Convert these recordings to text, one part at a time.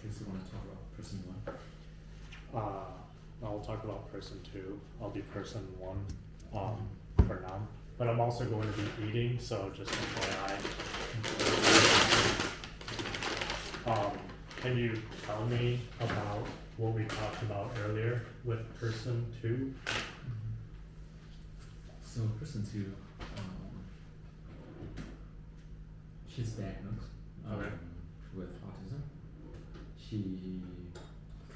case you want to talk about person one. I'll talk about person two. I'll be person one for now. But I'm also going to be eating, so just FYI. Can you tell me about what we talked about earlier with person two? So person two, she's diagnosed Okay. with autism.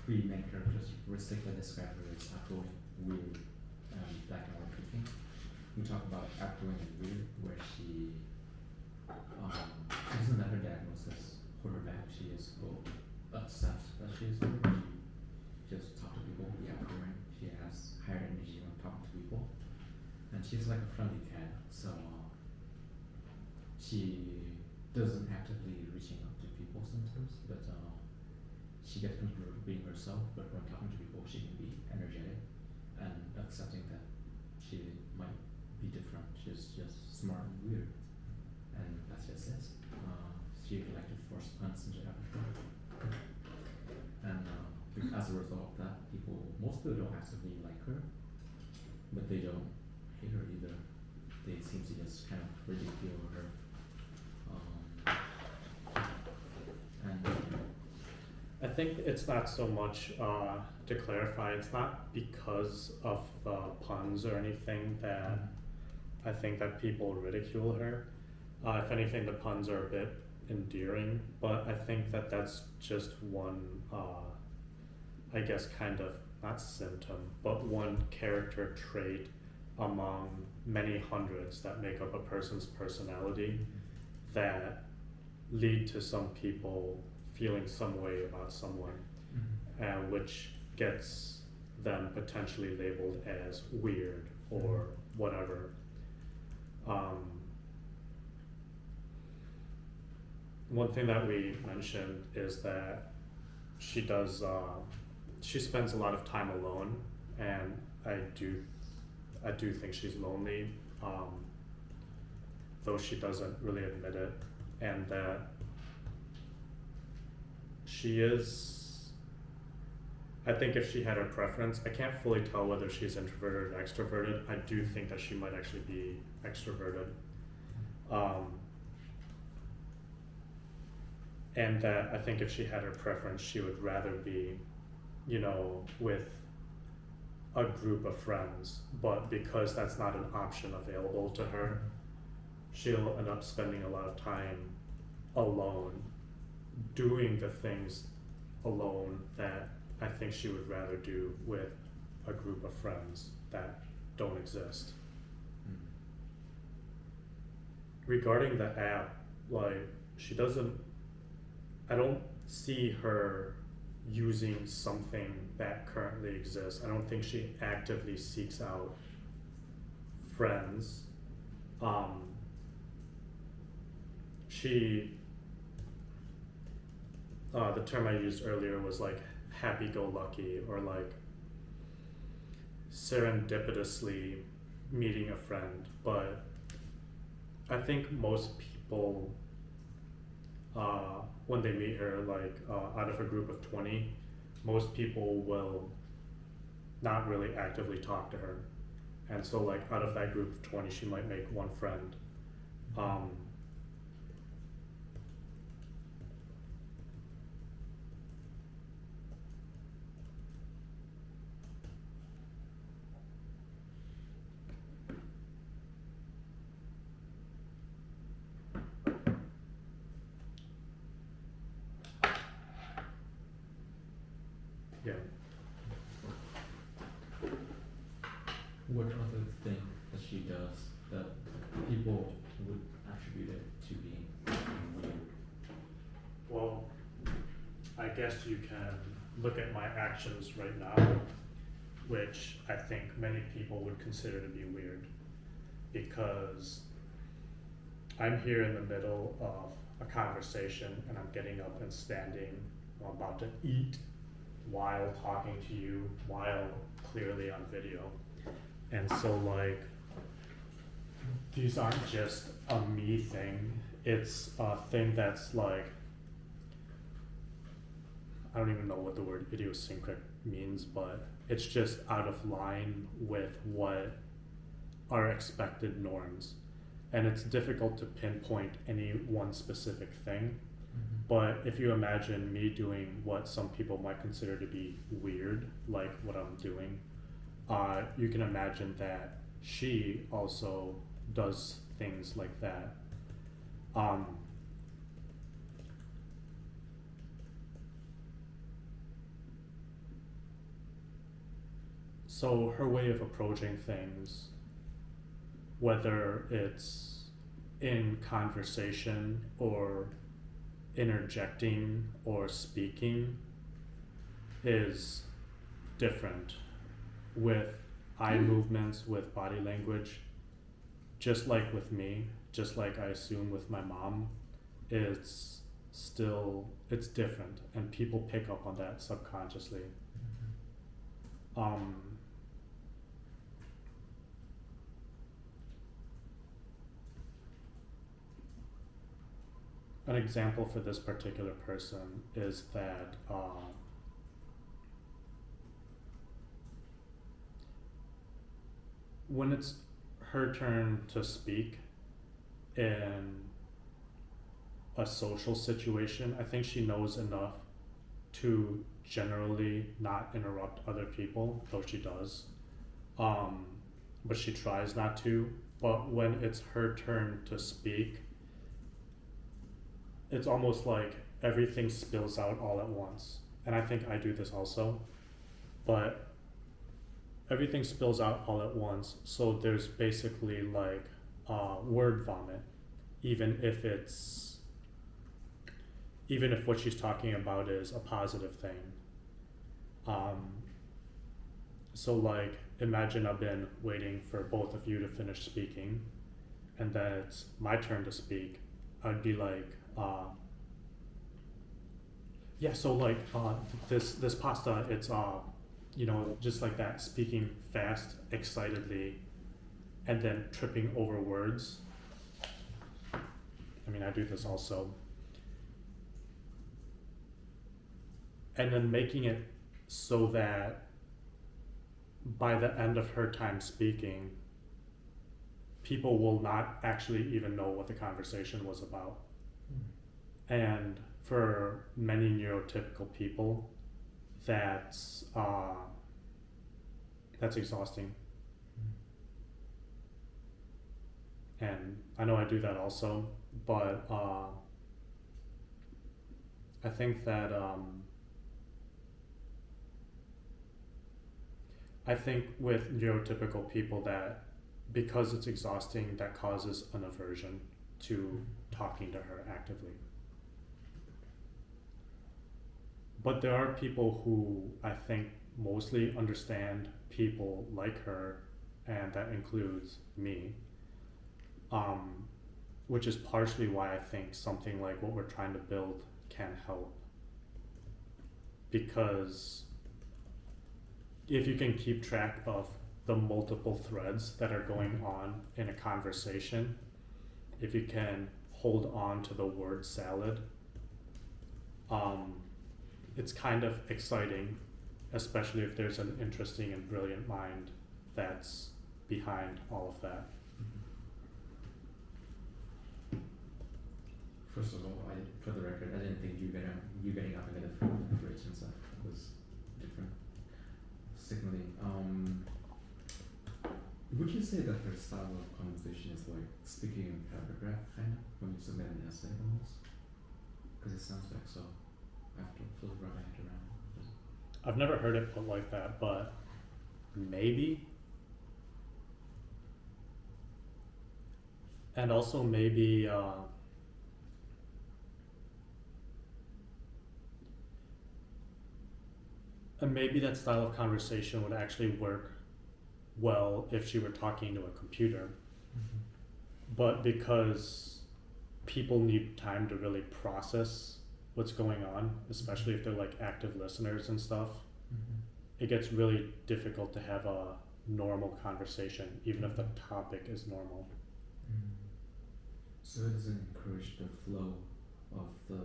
Three main characteristics that describe her is outgoing, weird, and black and white thinking. We talk about outgoing and weird, where she doesn't let her diagnosis hold her back. She is accepts that she is weird. She just talks to people, be outgoing. She has higher energy when talking to people, and she's like a friendly cat. So she doesn't actively reaching out to people sometimes, but she gets comfortable being herself. But when talking to people, she can be energetic and accepting that she might be different. She's just smart and weird, and that's just it. She would like to force puns into everything, and as a result of that, most people don't actively like her, but they don't hate her either. They seem to just kind of ridicule her. And I think it's not so much, to clarify, it's not because of the puns or anything that I think that people ridicule her. If anything, the puns are a bit endearing, but I think that that's just one, I guess kind of, not symptom, but one character trait among many hundreds that make up a person's personality that lead to some people feeling some way about someone, which gets them potentially labeled as weird or whatever. One thing that we mentioned is that she spends a lot of time alone, and I do think she's lonely, though she doesn't really admit it, and that she is, I think if she had her preference, I can't fully tell whether she's introverted or extroverted. I do think that she might actually be extroverted. And that I think if she had her preference, she would rather be, with a group of friends, but because that's not an option available to her, she'll end up spending a lot of time alone, doing the things alone that I think she would rather do with a group of friends that don't exist. Regarding the app, I don't see her using something that currently exists. I don't think she actively seeks out friends. The term I used earlier was like happy-go-lucky, or like serendipitously meeting a friend, but I think most people, when they meet her, out of a group of 20, most people will not really actively talk to her, and so out of that group of 20, she might make one friend. Yeah. what other thing that she does that people would attribute it to being weird? Well, I guess you can look at my actions right now, which I think many people would consider to be weird, because I'm here in the middle of a conversation and I'm getting up and standing, I'm about to eat while talking to you, while clearly on video. And so these aren't just a me thing, it's a thing that's I don't even know what the word idiosyncratic means, but it's just out of line with what are expected norms. And it's difficult to pinpoint any one specific thing. But if you imagine me doing what some people might consider to be weird, like what I'm doing, you can imagine that she also does things like that. So her way of approaching things, whether it's in conversation or interjecting or speaking, is different with eye movements, with body language, just like with me, just like I assume with my mom. It's different, and people pick up on that subconsciously. An example for this particular person is that when it's her turn to speak in a social situation, I think she knows enough to generally not interrupt other people, though she does. But she tries not to. But when it's her turn to speak, it's almost like everything spills out all at once. And I think I do this also. But everything spills out all at once, so there's basically like word vomit, even if what she's talking about is a positive thing. So like, imagine I've been waiting for both of you to finish speaking, and then it's my turn to speak. I'd be like, yeah, so like this pasta, it's just like that, speaking fast, excitedly, and then tripping over words. I mean, I do this also. And then making it so that by the end of her time speaking, people will not actually even know what the conversation was about. And for many neurotypical people, that's exhausting. And I know I do that also, but I think that I think with neurotypical people, that because it's exhausting, that causes an aversion to talking to her actively. But there are people who I think mostly understand people like her, and that includes me, which is partially why I think something like what we're trying to build can help. Because if you can keep track of the multiple threads that are going on in a conversation, if you can hold on to the word salad, it's kind of exciting, especially if there's an interesting and brilliant mind that's behind all of that. First of all, for the record, I didn't think you getting up and getting bridge and stuff was different. Secondly, would you say that her style of conversation is like speaking in paragraph, kind of, when you submit an essay almost? Because it sounds like so. I have to wrap my head around it. I've never heard it put like that, but maybe. And also maybe and maybe that style of conversation would actually work well if she were talking to a computer. But because people need time to really process what's going on, especially if they're like active listeners and stuff, it gets really difficult to have a normal conversation, even if the topic is normal. So it doesn't encourage the flow of the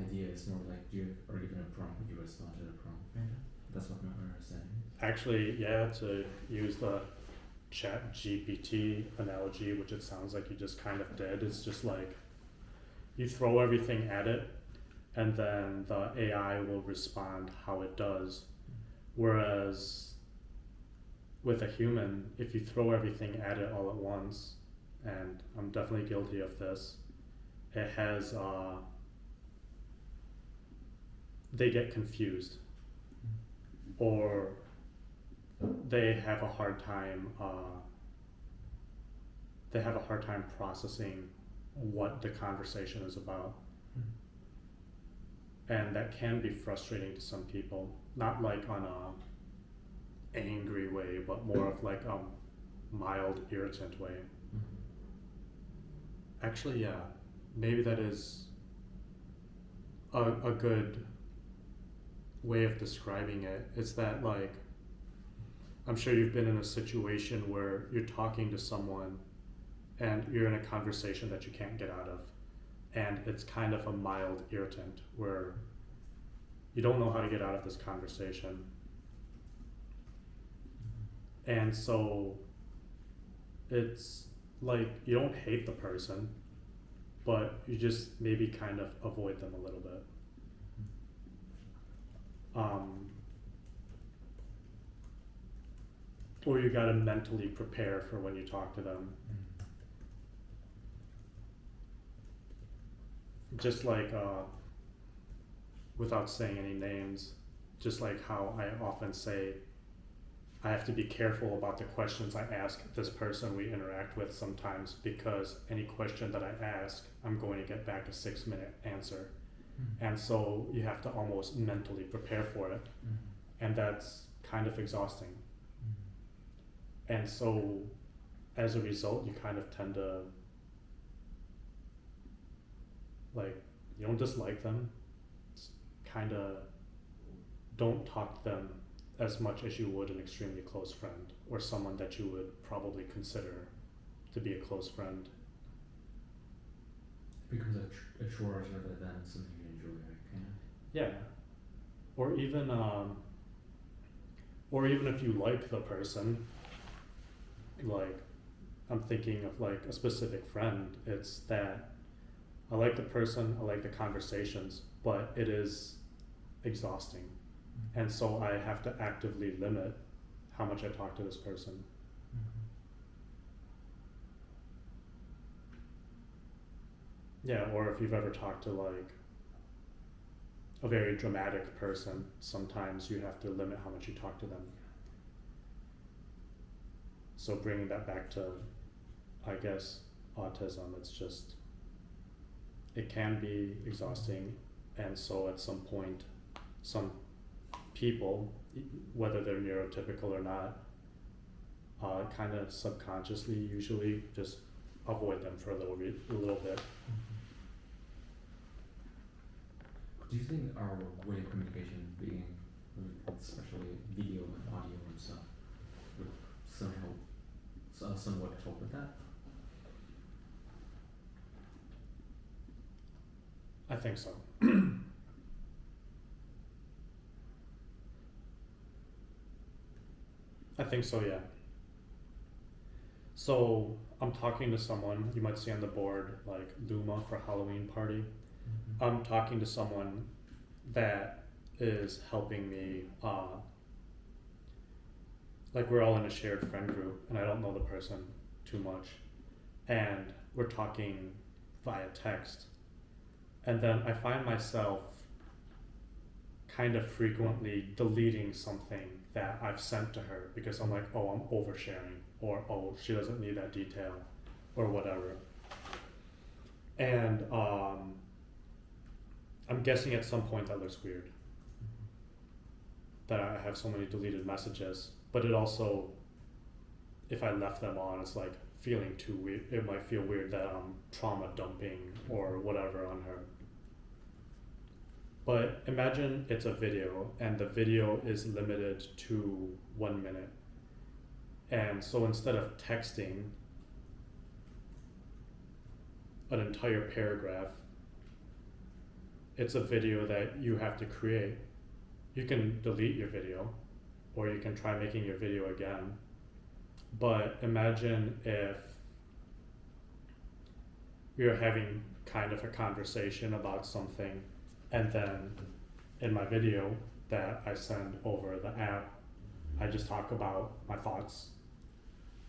idea it's more like you are given a prompt, you respond to the prompt, kind of. That's what my understanding is. Actually, yeah, to use the chat GPT analogy, which it sounds like you just kind of did, it's just like you throw everything at it and then the AI will respond how it does. Whereas with a human, if you throw everything at it all at once, and I'm definitely guilty of this, it has, they get confused or they have a hard time processing what the conversation is about. And that can be frustrating to some people, not like on a angry way, but more of like a mild irritant way. Actually, yeah, maybe that is a good way of describing it. It's that, like, I'm sure you've been in a situation where you're talking to someone and you're in a conversation that you can't get out of, and it's kind of a mild irritant where you don't know how to get out of this conversation. And so it's like you don't hate the person, but you just maybe kind of avoid them a little bit. Or you gotta mentally prepare for when you talk to them. Just like, without saying any names, just like how I often say, I have to be careful about the questions I ask this person we interact with sometimes, because any question that I ask, I'm going to get back a 6-minute answer. And so you have to almost mentally prepare for it. And that's kind of exhausting. And so as a result, you kind of tend to, like, you don't dislike them, kind of don't talk to them as much as you would an extremely close friend or someone that you would probably consider to be a close friend. It becomes a chore rather than something you enjoy, right? Kind of. Yeah. Or even if you like the person, like, I'm thinking of like a specific friend, it's that I like the person, I like the conversations, but it is exhausting. And so I have to actively limit how much I talk to this person. Yeah, or if you've ever talked to like a very dramatic person, sometimes you have to limit how much you talk to them. So bringing that back to, I guess, autism, it's just, it can be exhausting, and so at some point, some people, whether they're neurotypical or not, kind of subconsciously usually just avoid them for a little bit. Do you think our way of communication, being especially video and audio and stuff, would somewhat help with that? I think so. I think so, yeah. So I'm talking to someone, you might see on the board, like Luma for Halloween party. I'm talking to someone that is helping me, like we're all in a shared friend group and I don't know the person too much. And we're talking via text. And then I find myself kind of frequently deleting something that I've sent to her because I'm like, oh, I'm oversharing, or oh, she doesn't need that detail, or whatever. And I'm guessing at some point that looks weird, that I have so many deleted messages, but it also, if I left them on, it's like feeling too weird. It might feel weird that I'm trauma dumping or whatever on her. But imagine it's a video and the video is limited to 1 minute. And so instead of texting an entire paragraph, it's a video that you have to create. You can delete your video, or you can try making your video again. But imagine if you're having kind of a conversation about something, and then in my video that I send over the app, I just talk about my thoughts,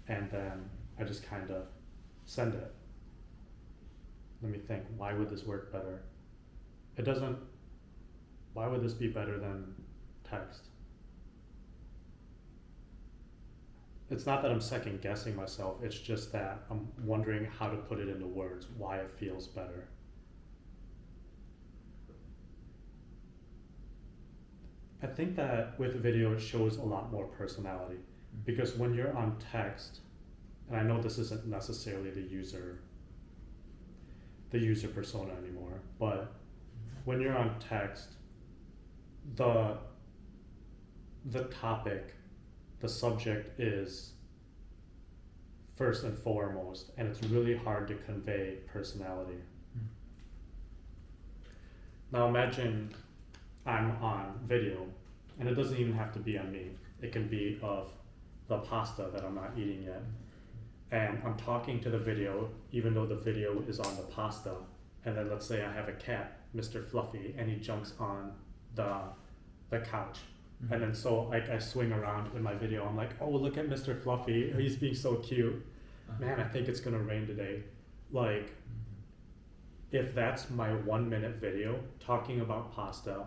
and then I just kind of send it. Let me think, why would this work better? It doesn't, why would this be better than text? It's not that I'm second guessing myself, it's just that I'm wondering how to put it into words, why it feels better. I think that with video it shows a lot more personality, because when you're on text, and I know this isn't necessarily the user persona anymore, but when you're on text, the topic, the subject is first and foremost, and it's really hard to convey personality. Now imagine I'm on video, and it doesn't even have to be on me. It can be of the pasta that I'm not eating yet. And I'm talking to the video, even though the video is on the pasta. And then let's say I have a cat, Mr. Fluffy, and he jumps on the couch. And then so I swing around in my video. I'm like, oh, look at Mr. Fluffy. He's being so cute. Man, I think it's gonna rain today. Like, if that's my 1 minute video talking about pasta,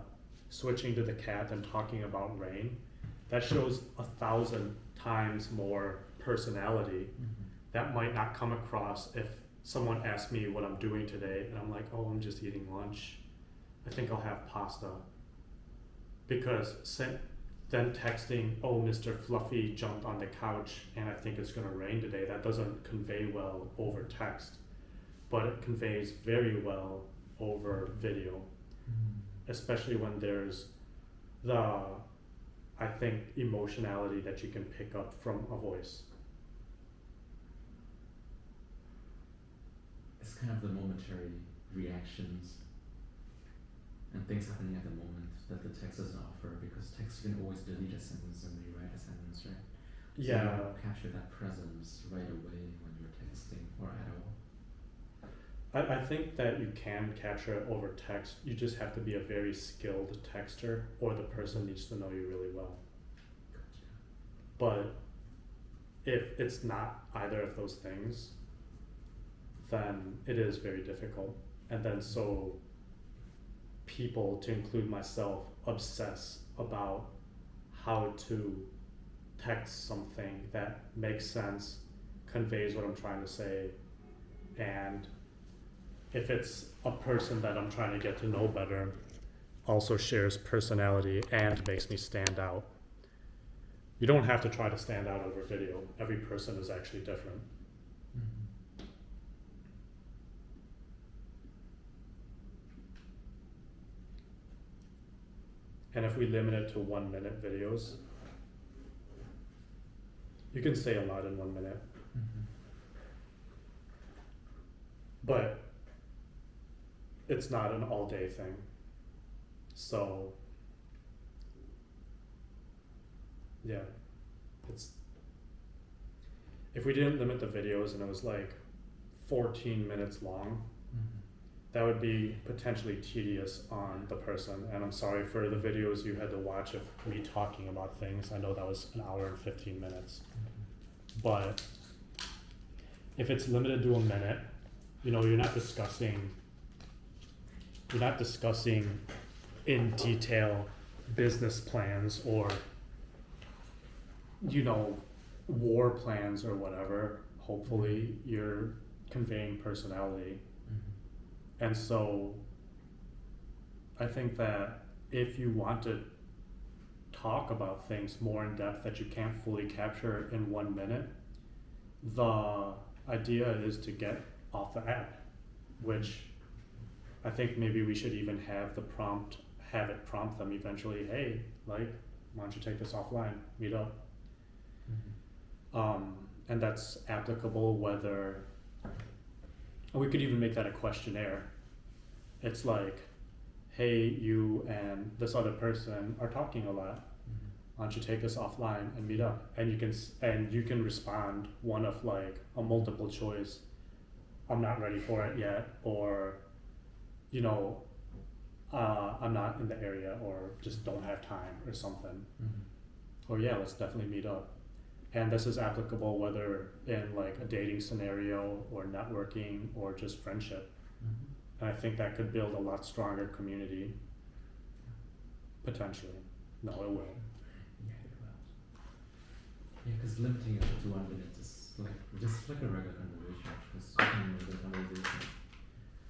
switching to the cat and talking about rain, that shows 1,000 times more personality. That might not come across if someone asked me what I'm doing today and I'm like, oh, I'm just eating lunch. I think I'll have pasta. Because then texting, oh, Mr. Fluffy jumped on the couch and I think it's gonna rain today, that doesn't convey well over text, but it conveys very well over video, especially when there's I think, emotionality that you can pick up from a voice. It's kind of the momentary reactions and things happening at the moment that the text doesn't offer, because text you can always delete a sentence and rewrite a sentence, right? So Yeah. you don't capture that presence right away when you're texting or at all. I think that you can capture it over text. You just have to be a very skilled texter, or the person needs to know you really well. Gotcha. But if it's not either of those things, then it is very difficult. And then so people, to include myself, obsess about how to text something that makes sense, conveys what I'm trying to say, and if it's a person that I'm trying to get to know better, also shares personality and makes me stand out. You don't have to try to stand out over video. Every person is actually different. And if we limit it to 1 minute videos, you can say a lot in 1 minute. But it's not an all day thing. So yeah, if we didn't limit the videos and it was like 14 minutes long, that would be potentially tedious on the person. And I'm sorry for the videos you had to watch of me talking about things. I know that was an hour and 15 minutes. But if it's limited to a minute, you know, you're not discussing in detail business plans or, you know, war plans or whatever. Hopefully you're conveying personality. And so I think that if you want to talk about things more in depth that you can't fully capture in 1 minute, the idea is to get off the app, which I think maybe we should even have it prompt them eventually, hey, like, why don't you take this offline, meet up. And that's applicable whether, we could even make that a questionnaire. It's like, hey, you and this other person are talking a lot. Mm-hmm. Why don't you take us offline and meet up? And you can respond one of like a multiple choice. I'm not ready for it yet, or, you know, I'm not in the area, or just don't have time, or something. Mm-hmm. Or yeah, let's definitely meet up. And this is applicable whether in like a dating scenario or networking or just friendship. Mm-hmm. And I think that could build a lot stronger community. Potentially. No, it will. Yeah, it will. Yeah, because limiting it to 1 minute is like just like a regular conversation. Because in a regular conversation,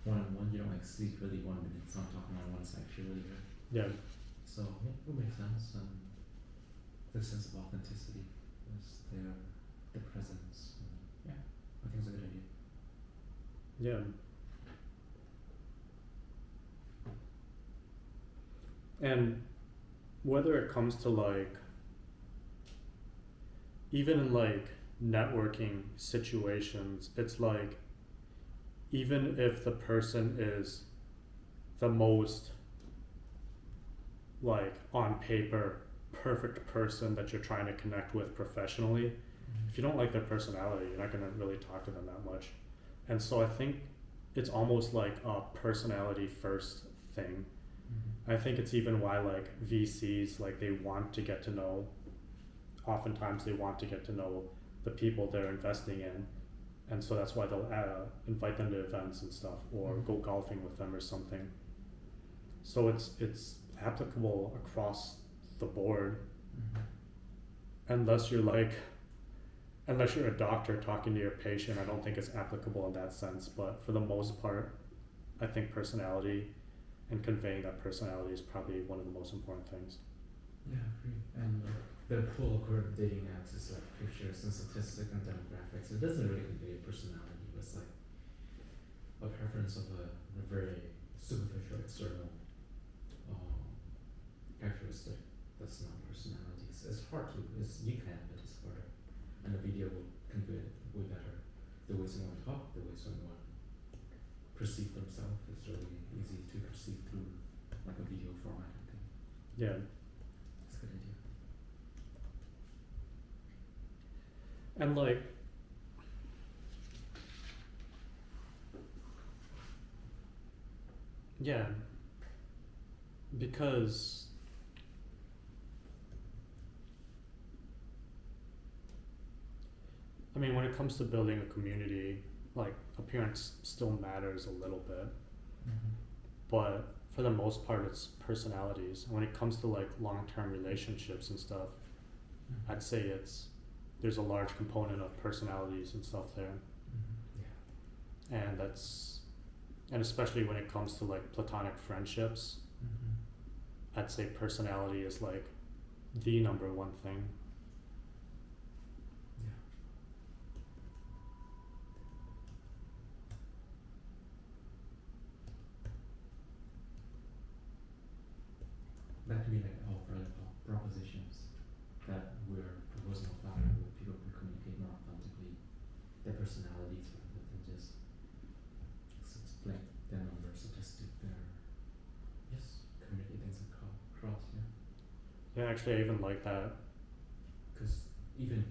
one-on-one, you don't exceed really 1 minute. So I'm talking on one side earlier. Yeah. So yeah, it makes sense. And the sense of authenticity is there, the presence. And yeah, I think it's a good idea. Yeah. And whether it comes to like, even in like networking situations, it's like, even if the person is the most like on paper perfect person that you're trying to connect with professionally, if you don't like their personality, you're not going to really talk to them that much. And so I think it's almost like a personality first thing. Mm-hmm. I think it's even why like VCs, like they want to get to know, oftentimes they want to get to know the people they're investing in. And so that's why they'll invite them to events and stuff, or go golfing with them or something. So it's applicable across the board, unless you're a doctor talking to your patient. I don't think it's applicable in that sense, but for the most part, I think personality and conveying that personality is probably one of the most important things. Yeah, I agree. And the pull of current dating apps is like pictures and statistics and demographics. It doesn't really convey a personality. It's like a preference of a very superficial external characteristic. That's not personality. It's hard to. You can, but it's harder. And the video will convey it way better. The way someone talk, the way someone perceive themselves is really easy to perceive through like a video format. I think. Yeah. It's a good idea. And like, yeah, because I mean, when it comes to building a community, like appearance still matters a little bit, but for the most part, it's personalities. When it comes to like long-term relationships and stuff, I'd say there's a large component of personalities and stuff there. Yeah. And especially when it comes to like platonic friendships, I'd say personality is like the number one thing. Yeah. That could be like all propositions that we're proposing a platform where people can communicate more authentically their personalities rather than just like their numbers, so just their communicate things across, yeah. Yeah, actually, I even like that. Because even